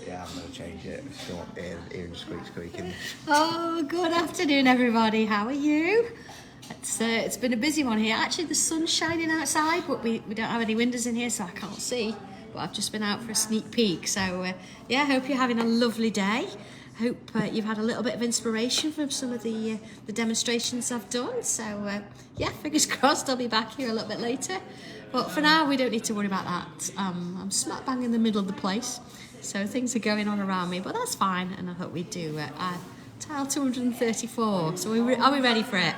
Yeah, I'm going to change it. If you want hearing squeaking. Oh, good afternoon, everybody. How are you? It's been a busy one here. Actually, the sun's shining outside, but we don't have any windows in here, so I can't see. But I've just been out for a sneak peek. So, yeah, I hope you're having a lovely day. Hope you've had a little bit of inspiration from some of the demonstrations I've done. So, yeah, fingers crossed I'll be back here a little bit later. But for now, we don't need to worry about that. I'm smack bang in the middle of the place. So things are going on around me, but that's fine. And I hope we do tile 234. So are we ready for it?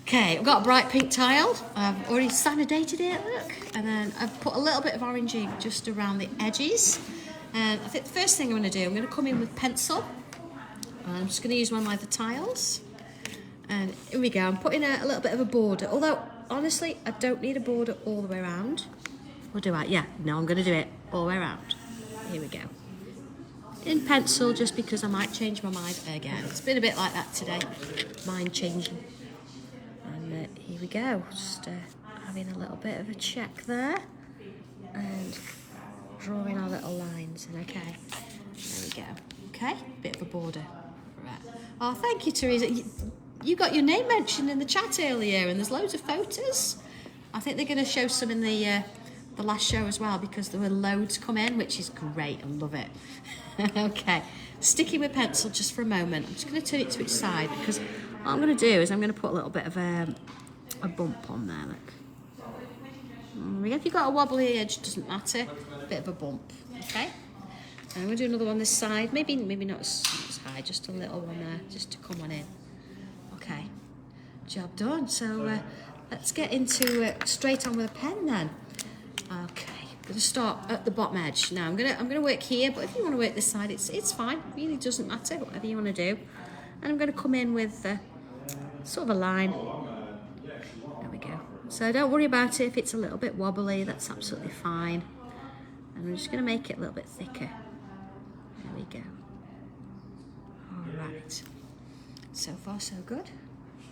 Okay, I've got a bright pink tile. I've already dated it, look. And then I've put a little bit of orange ink just around the edges. And I think the first thing I'm going to do, I'm going to come in with pencil. And I'm just going to use one of the tiles. And here we go. I'm putting a little bit of a border. Although, honestly, I don't need a border all the way around. Or do I? Yeah, no, I'm going to do it all the way around. Here we go. In pencil, just because I might change my mind again. It's been a bit like that today. Mind changing. And here we go. Just having a little bit of a check there. And drawing our little lines in. Okay. There we go. Okay. Bit of a border. Right. Oh, thank you, Teresa. You got your name mentioned in the chat earlier, and there's loads of photos. I think they're going to show some in the last show as well, because there were loads come in, which is great. I love it. Okay, sticking with pencil just for a moment. I'm just going to turn it to its side, because what I'm going to do is I'm going to put a little bit of a bump on there. Look. If you've got a wobbly edge, it doesn't matter. A bit of a bump. Okay. And I'm going to do another one this side. Maybe not as high, just a little one there, just to come on in. Okay, job done. So let's get into straight on with a pen then. Okay, I'm going to start at the bottom edge. Now I'm gonna work here, but if you want to work this side, it's fine. It really doesn't matter, whatever you want to do. And I'm going to come in with sort of a line. There we go. So don't worry about it if it's a little bit wobbly. That's absolutely fine. And I'm just going to make it a little bit thicker. There we go. All right. So far, so good.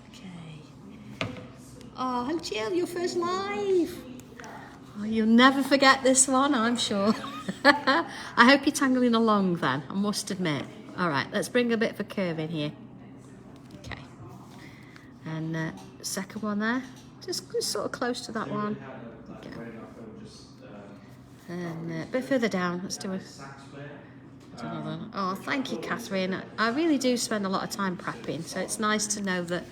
Okay. Oh, Jill, your first live. Oh, you'll never forget this one, I'm sure. I hope you're tangling along then, I must admit. All right, let's bring a bit of a curve in here. Okay. And second one there. Just sort of close to that one. Okay. And a bit further down, let's do another. Oh, thank you, Catherine. I really do spend a lot of time prepping, so it's nice to know that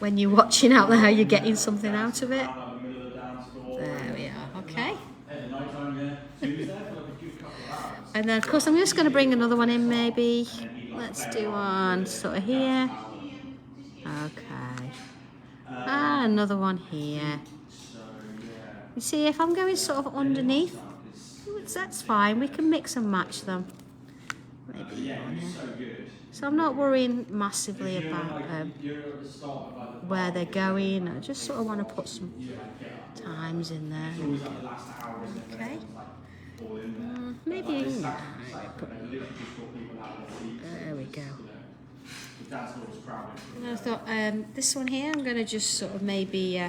when you're watching out there, you're getting something out of it. There we are, okay. And then, of course, I'm just going to bring another one in, maybe. Let's do one sort of here. Okay. And another one here. You see, if I'm going sort of underneath, that's fine. We can mix and match them. Maybe one here. So I'm not worrying massively about where they're going. I just sort of want to put some times in there. Okay. Maybe. There we go. And I thought this one here, I'm going to just sort of maybe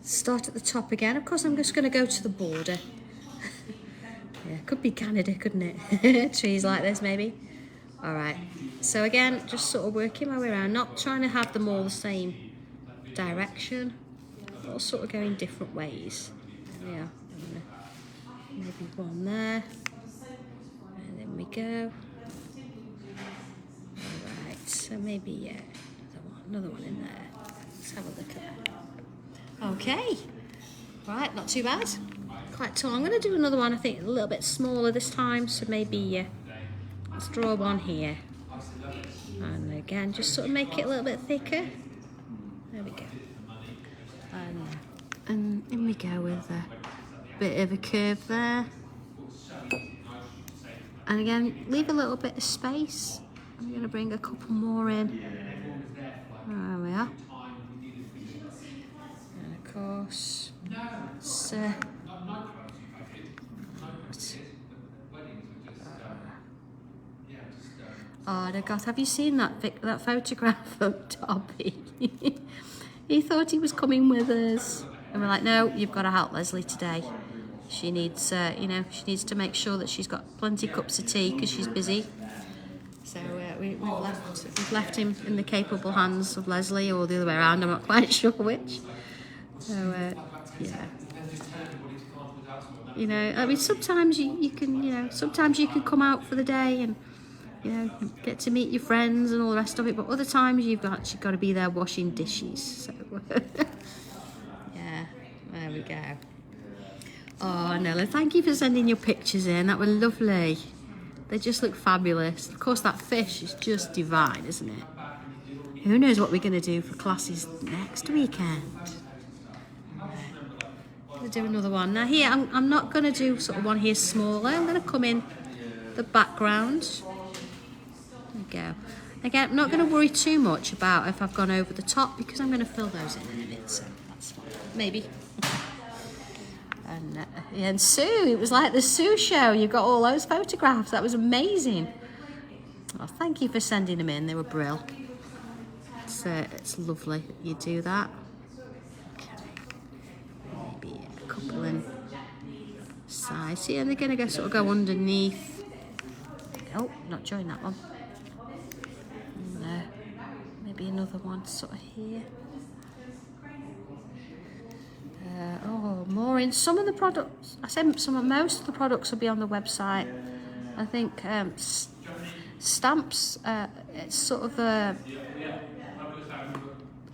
start at the top again. Of course, I'm just going to go to the border. Yeah, could be Canada, couldn't it? Trees like this, maybe. All right. So again, just sort of working my way around, not trying to have them all the same direction, all sort of going different ways. Yeah. Maybe one there. And then we go. All right. So maybe, yeah, another one in there. Let's have a look at that. Okay. Right, not too bad. Quite tall. I'm going to do another one, I think, a little bit smaller this time. So maybe let's draw one here. And again, just sort of make it a little bit thicker. There we go. And in we go with a bit of a curve there. And again, leave a little bit of space. I'm going to bring a couple more in. There we are. And of course, oh my God, have you seen that photograph of Dobby? He thought he was coming with us. And we're like, no, you've got to help Leslie today. She needs, you know, she needs to make sure that she's got plenty of cups of tea because she's busy. So we've left him in the capable hands of Leslie, or the other way around. I'm not quite sure which. So yeah. You know, I mean, sometimes you can, you know, sometimes you can come out for the day and, you know, get to meet your friends and all the rest of it. But other times you've actually got to be there washing dishes. So yeah, there we go. Oh, Nella, thank you for sending your pictures in. That were lovely. They just look fabulous. Of course, that fish is just divine, isn't it? Who knows what we're going to do for classes next weekend? I'm going to do another one. Now here, I'm not going to do sort of one here smaller. I'm going to come in the background. There we go. Again, I'm not going to worry too much about if I've gone over the top because I'm going to fill those in a bit. So that's fine. Maybe. And Sue, it was like the Sue show. You got all those photographs. That was amazing. Well, thank you for sending them in. They were brill. It's lovely that you do that. Okay. Maybe a couple in size. Yeah, and they're going to sort of go underneath. Oh, not showing that one. No. Maybe another one sort of here. Oh, more in some of the products. I said most of the products will be on the website. I think stamps. It's sort of the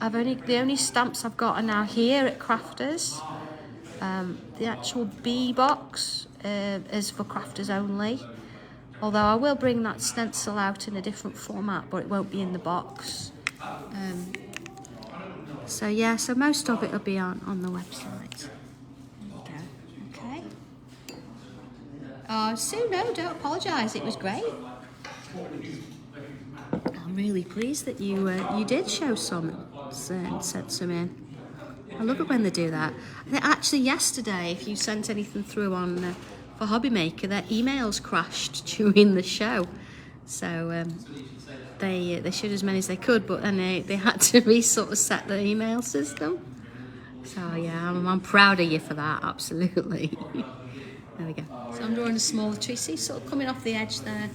only stamps I've got are now here at Crafters. The actual bee box is for Crafters only. Although I will bring that stencil out in a different format, but it won't be in the box. So yeah, so most of it will be on the website. There you go. Okay. Oh, Sue, no, don't apologise. It was great. I'm really pleased that you did show some and sent some in. I love it when they do that. Actually, yesterday, if you sent anything through on for Hobby Maker, their emails crashed during the show. So they showed as many as they could, but then they had to sort of set the email system. So yeah, I'm proud of you for that, absolutely. There we go. So I'm drawing a smaller tree, see, sort of coming off the edge there.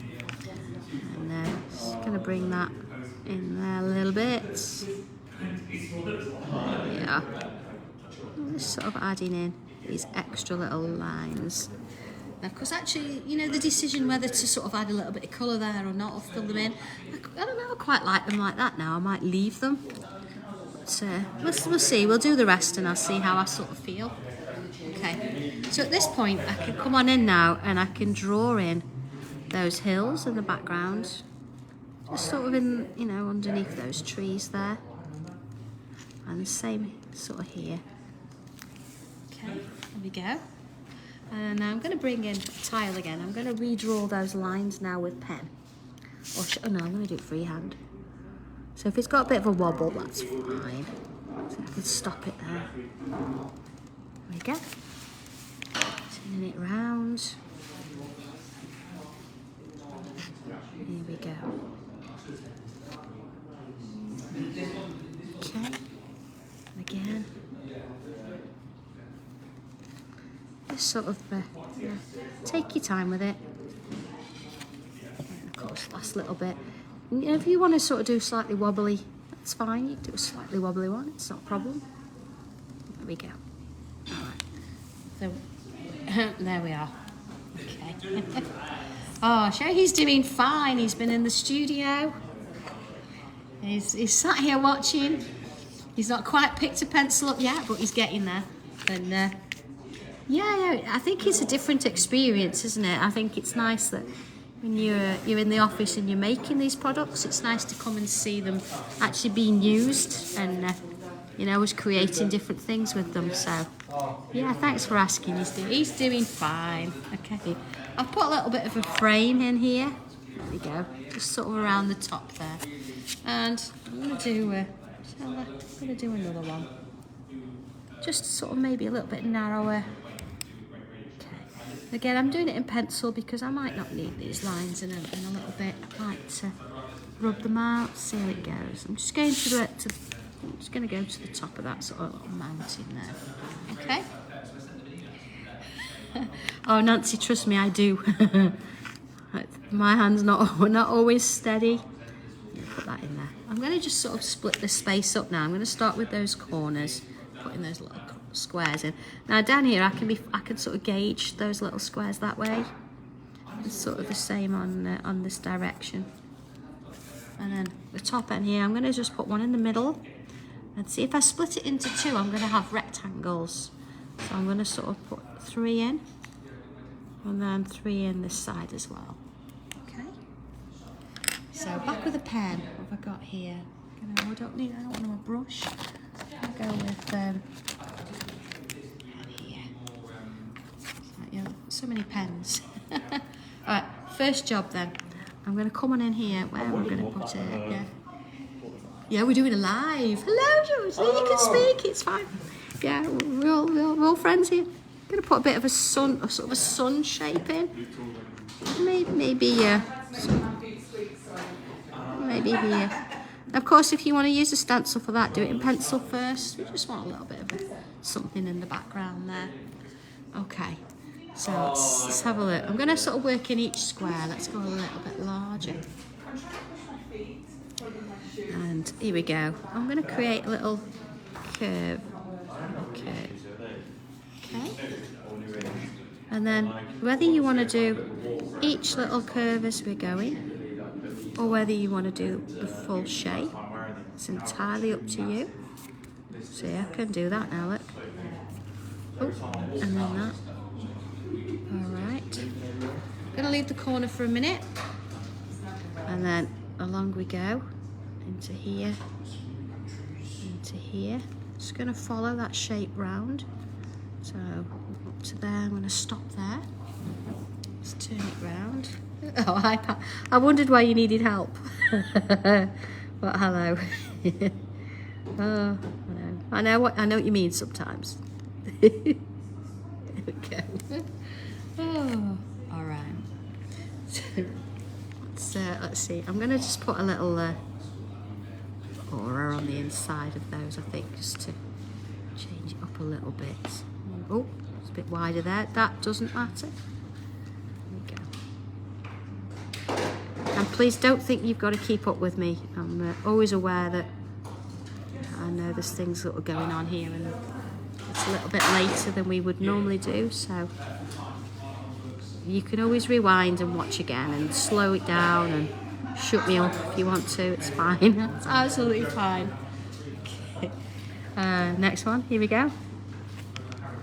And just going to bring that in there a little bit. Yeah. Just sort of adding in these extra little lines. Now, because actually, you know, the decision whether to sort of add a little bit of colour there or not, or fill them in, I don't know, I quite like them like that now. I might leave them. But we'll see. We'll do the rest and I'll see how I sort of feel. Okay. So at this point, I can come on in now and I can draw in those hills in the background. Just sort of in, you know, underneath those trees there. And the same sort of here. Okay, there we go. And now I'm going to bring in tile again. I'm going to redraw those lines now with pen. Or oh no, I'm going to do it freehand. So if it's got a bit of a wobble, that's fine. So I can stop it there. There we go. Turning it round. Here we go. Okay. Again. Just sort of yeah, take your time with it. And of course, last little bit. And, you know, if you want to sort of do slightly wobbly, that's fine. You can do a slightly wobbly one. It's not a problem. There we go. All right. So there we are. Okay. Oh, show he's doing fine. He's been in the studio. He's sat here watching. He's not quite picked a pencil up yet, but he's getting there. And yeah, I think it's a different experience, isn't it? I think it's nice that when you're in the office and you're making these products, it's nice to come and see them actually being used and you know, us creating different things with them. So yeah, thanks for asking. He's doing fine. Okay, I've put a little bit of a frame in here. There we go, just sort of around the top there. And I'm going to do another one. Just sort of maybe a little bit narrower. Okay. Again, I'm doing it in pencil because I might not need these lines in a little bit. I like to rub them out, see how it goes. I'm just going I'm just going to go to the top of that sort of little mountain there. Okay. Oh, Nancy, trust me, I do. My hand's not always steady. Put that in there. I'm going to just sort of split the space up now. I'm going to start with those corners, putting those little squares in. Now down here, I can sort of gauge those little squares that way. It's sort of the same on this direction. And then the top end here, I'm going to just put one in the middle. And see, if I split it into two, I'm going to have rectangles. So I'm going to sort of put 3 in, and then 3 in this side as well. Okay. So back with a pen. What have I got here? I don't want a brush. I'll go with pen here. You know, so many pens. All right. First job then. I'm going to come on in here. Where am I going to put it? Yeah. Yeah, we're doing a live. Hello, George. You can speak. It's fine. Yeah, we're all friends here. I'm going to put a bit of a sun, sort of a sun shape in. Maybe here. Of course, if you want to use a stencil for that, do it in pencil first. We just want a little bit of something in the background there. Okay, so let's have a look. I'm going to sort of work in each square. Let's go a little bit larger. And here we go. I'm going to create a little curve. Okay. And then whether you want to do each little curve as we're going, or whether you want to do the full shape, it's entirely up to you. See, I can do that now, look. Oh, and then that. Alright. I'm going to leave the corner for a minute. And then along we go. Into here. Into here. Just going to follow that shape round. So up to there, I'm going to stop there. Let's turn it round. Oh, I wondered why you needed help. But hello. Oh, I know what you mean sometimes. There we go. Oh, all right. So let's see. I'm going to just put a little aura on the inside of those, I think, just to change it up a little bit. Oh, it's a bit wider there. That doesn't matter. There we go. And please don't think you've got to keep up with me. I'm always aware that I know there's things that are going on here, and it's a little bit later than we would normally do, so you can always rewind and watch again and slow it down and shut me up if you want to. It's fine. It's absolutely fine. Okay. Next one. Here we go.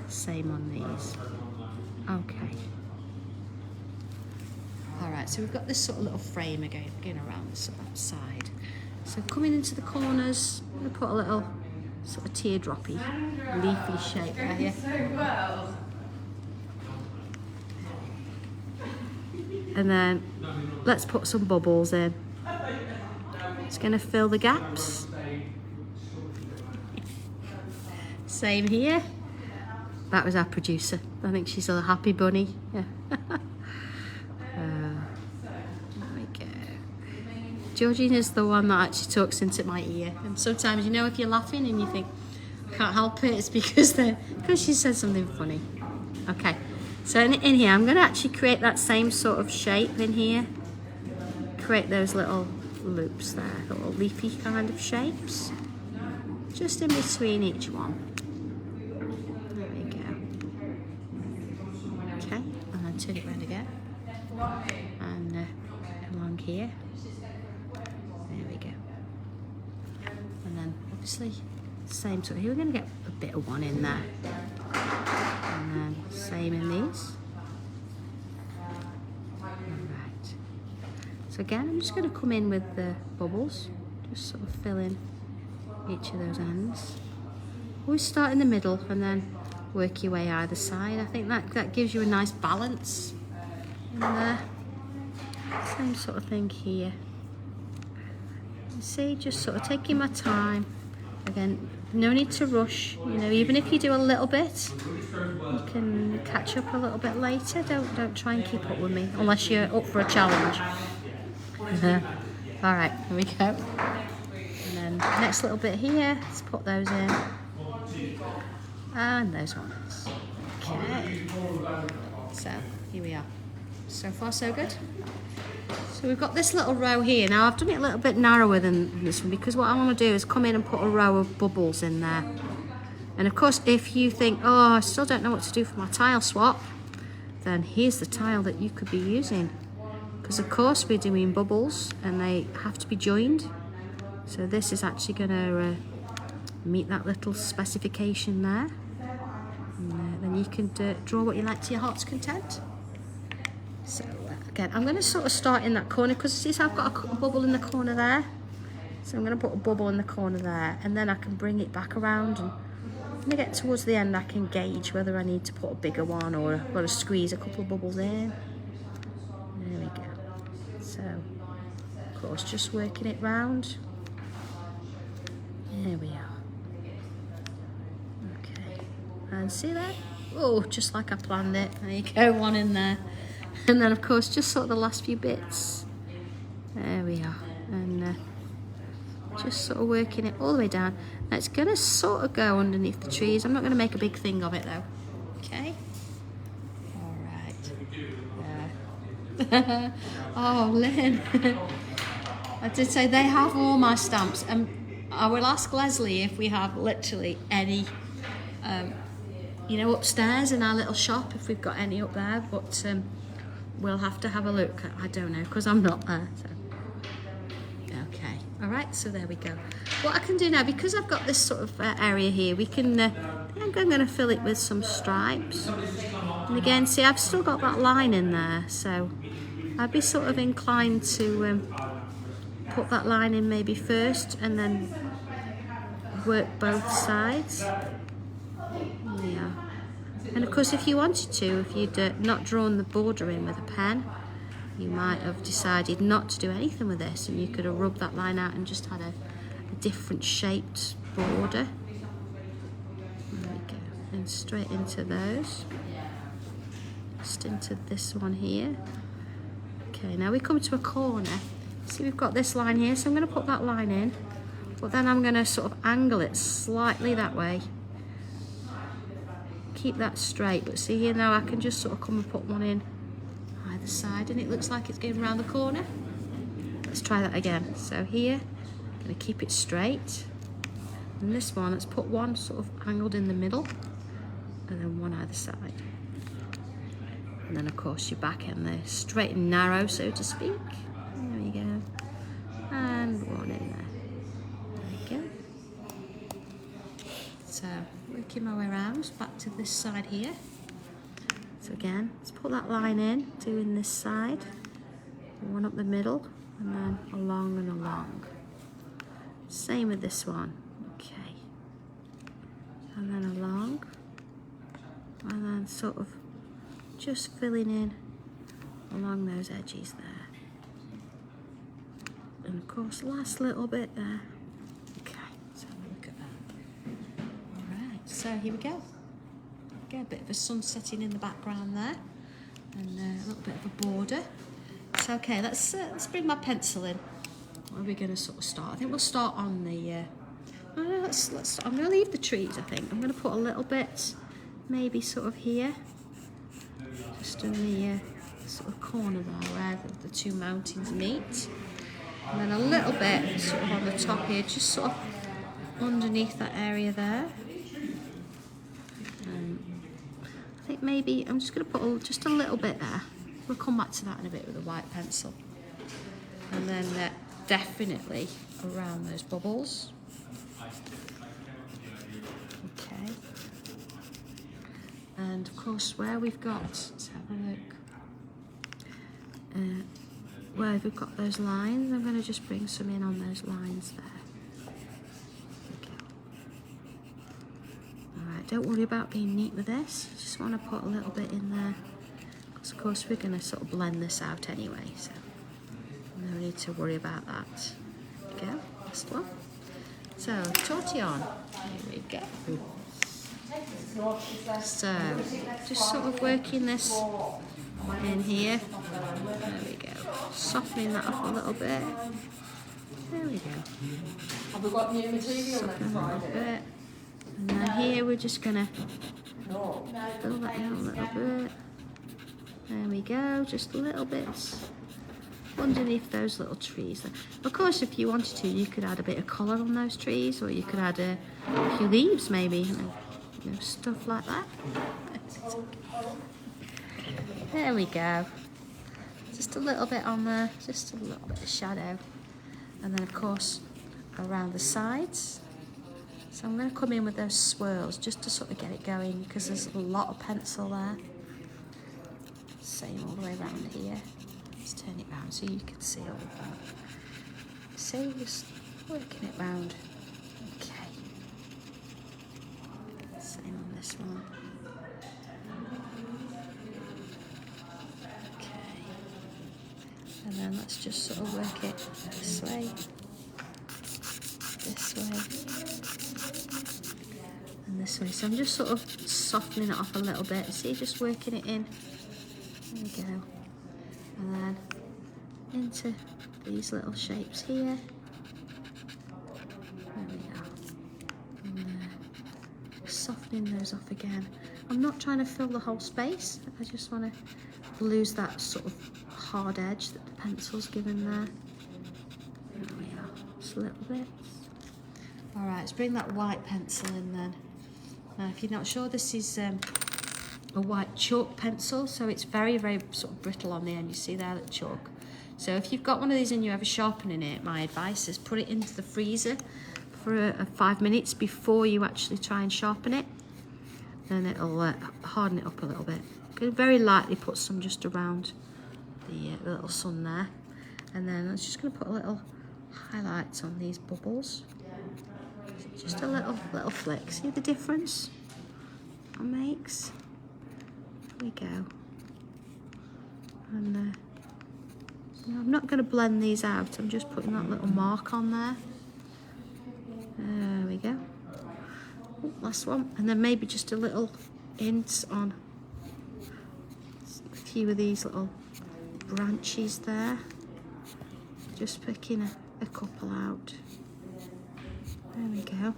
Same on these. Okay. All right. So we've got this sort of little frame again around the sort of side. So coming into the corners, I'm going to put a little sort of teardroppy, leafy shape there. Yeah. And then let's put some bubbles in. It's going to fill the gaps. Same here. That was our producer. I think she's a happy bunny. Yeah. There we go. Georgina's the one that actually talks into my ear. And sometimes, you know, if you're laughing and you think, I can't help it, it's because she said something funny. Okay. So in here, I'm going to actually create that same sort of shape in here. Create those little loops there, little leafy kind of shapes. Just in between each one. There we go. Okay, and then turn it round again. And along here. There we go. And then obviously, same sort of here. We're going to get a bit of one in there. And then same in these. Alright. So again, I'm just going to come in with the bubbles. Just sort of fill in each of those ends. Always start in the middle and then work your way either side. I think that gives you a nice balance in there. Same sort of thing here. You see, just sort of taking my time. Again, no need to rush. You know, even if you do a little bit, you can catch up a little bit later. Don't try and keep up with me unless you're up for a challenge. All right, here we go. And then next little bit here, let's put those in. And those ones. Okay. So here we are. So far so good. So we've got this little row here. Now I've done it a little bit narrower than this one because what I want to do is come in and put a row of bubbles in there. And of course, if you think, oh, I still don't know what to do for my tile swap, then here's the tile that you could be using. Because of course we're doing bubbles and they have to be joined. So this is actually going to meet that little specification there. And then you can draw what you like to your heart's content. So again, I'm going to sort of start in that corner because see, I've got a bubble in the corner there. So I'm going to put a bubble in the corner there, and then I can bring it back around, and when I get towards the end I can gauge whether I need to put a bigger one or I've got to squeeze a couple of bubbles in. There we go. So of course just working it round. There we are. Okay, and see that? Oh, just like I planned it. There you go, one in there. And then of course just sort of the last few bits. There we are. And just sort of working it all the way down. Now it's going to sort of go underneath the trees. I'm not going to make a big thing of it though. Okay? Alright. Oh, Lynn. I did say they have all my stamps. And I will ask Leslie if we have literally any, you know, upstairs in our little shop, if we've got any up there. But we'll have to have a look. I don't know, because I'm not there. So. Okay, all right, so there we go. What I can do now, because I've got this sort of area here, we can, I think I'm going to fill it with some stripes. And again, see, I've still got that line in there, so I'd be sort of inclined to put that line in maybe first and then work both sides. Yeah. And of course, if you wanted to, if you'd not drawn the border in with a pen, you might have decided not to do anything with this, and you could have rubbed that line out and just had a different shaped border. There we go. And straight into those. Just into this one here. Okay, now we come to a corner. See, we've got this line here, so I'm going to put that line in, but then I'm going to sort of angle it slightly that way. Keep that straight, but see here now I can just sort of come and put one in either side, and it looks like it's going around the corner. Let's try that again. So here, I'm going to keep it straight, and this one, let's put one sort of angled in the middle, and then one either side. And then of course your back end there, straight and narrow, so to speak. There we go. And one in there. There we go. So, working my way around, back to this side here. So again, let's put that line in, doing this side. One up the middle, and then along and along. Same with this one. Okay. And then along. And then sort of just filling in along those edges there. And of course, last little bit there. Okay, so look at that. Alright, so here we go. Get a bit of a sun setting in the background there. And a little bit of a border. So okay, let's bring my pencil in. Where are we going to sort of start? I think we'll start on the... I'm going to leave the trees, I think. I'm going to put a little bit, maybe sort of here. Just in the sort of corner there where the two mountains meet. And then a little bit sort of on the top here, just sort of underneath that area there. I think maybe I'm just going to put just a little bit there. We'll come back to that in a bit with a white pencil. And then definitely around those bubbles. Okay. And of course where we've got, let's have a look. Where we've got those lines, I'm going to just bring some in on those lines there. Okay. Alright, don't worry about being neat with this. Just want to put a little bit in there. Because of course we're going to sort of blend this out anyway, so no need to worry about that. There we go, last one. So, tortillon. Here we go. So, just sort of working this in here. There we go. Softening that up a little bit. There we go. Have we got new material? Soften a little bit. And then here we're just going to fill that in a little bit. There we go, just a little bit underneath those little trees. Of course, if you wanted to, you could add a bit of colour on those trees, or you could add a few leaves maybe, you know, stuff like that. There we go. Just a little bit on there, just a little bit of shadow. And then of course, around the sides. So I'm going to come in with those swirls just to sort of get it going, because there's a lot of pencil there. Same all the way around here. Let's turn it round so you can see all of that. So just working it round. Okay. Same on this one. Okay. And then let's just sort of work it this way. This way. And this way. So I'm just sort of softening it off a little bit. See, just working it in. There we go. And then into these little shapes here. There we go. And softening those off again. I'm not trying to fill the whole space. I just want to lose that sort of hard edge that the pencil's given there. There we are. Just a little bit. All right, let's bring that white pencil in then. Now, if you're not sure, this is a white chalk pencil, so it's very, very sort of brittle on the end. You see there, that chalk. So if you've got one of these and you're ever sharpening it, my advice is put it into the freezer for 5 minutes before you actually try and sharpen it. Then it'll harden it up a little bit. You can very lightly put some just around the little sun there. And then I'm just going to put a little highlights on these bubbles. Just a little flick. See the difference it makes? There we go. And I'm not going to blend these out. I'm just putting that little mark on there. There we go. Oh, last one. And then maybe just a little hint on a few of these little branches there. Just picking a couple out. There we go.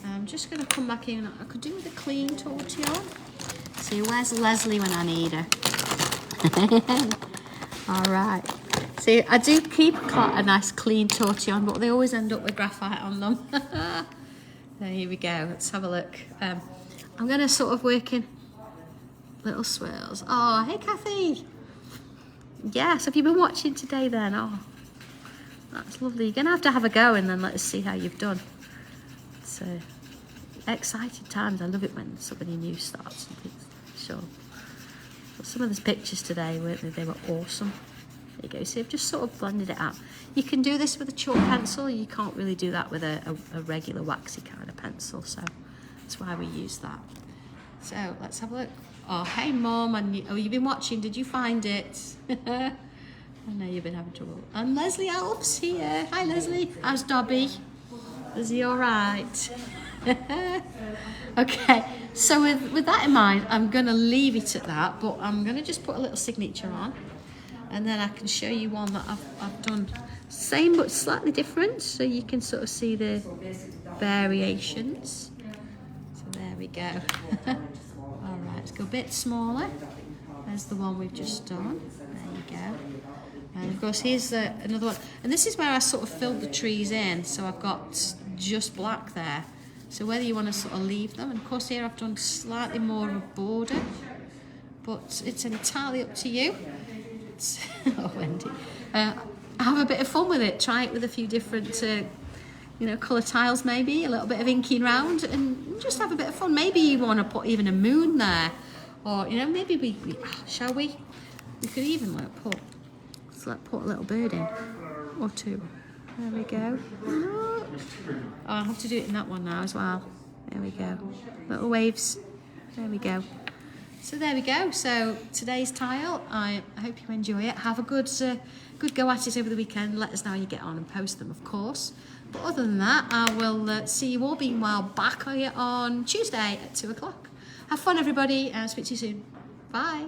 I'm just going to come back in. I could do with a clean tortillon. See, where's Leslie when I need her? All right. See, I do keep a nice clean tortillon, but they always end up with graphite on them. There we go. Let's have a look. I'm going to sort of work in little swirls. Oh, hey, Kathy. Yes, have you been watching today then? Oh. That's lovely. You're going to have a go and then let us see how you've done. So, exciting times. I love it when somebody new starts and things. Sure. But some of the pictures today, weren't they? They were awesome. There you go. See, I've just sort of blended it out. You can do this with a chalk pencil. You can't really do that with a regular waxy kind of pencil. So, that's why we use that. So, let's have a look. Oh, hey, Mum. You've been watching. Did you find it? I know you've been having trouble. And Leslie Alp's here. Hi, Leslie. How's Dobby? Is he all right? Okay, so with that in mind, I'm going to leave it at that, but I'm going to just put a little signature on, and then I can show you one that I've done same but slightly different, so you can sort of see the variations. So there we go. All right, let's go a bit smaller. There's the one we've just done. There you go. And of course, here's another one. And this is where I sort of filled the trees in. So I've got just black there. So whether you want to sort of leave them. And of course, here I've done slightly more of a border. But it's entirely up to you. Oh, Wendy. Have a bit of fun with it. Try it with a few different, colour tiles maybe. A little bit of inking round. And just have a bit of fun. Maybe you want to put even a moon there. Or, maybe we shall we? We could even put a little bird in, or two. There we go. Oh, I'll have to do it in that one now as well. There we go. Little waves. There we go. So there we go. So today's tile. I hope you enjoy it. Have a good go at it over the weekend. Let us know how you get on and post them, of course. But other than that, I will see you all being well back here on Tuesday at 2 o'clock. Have fun, everybody, and I'll speak to you soon. Bye.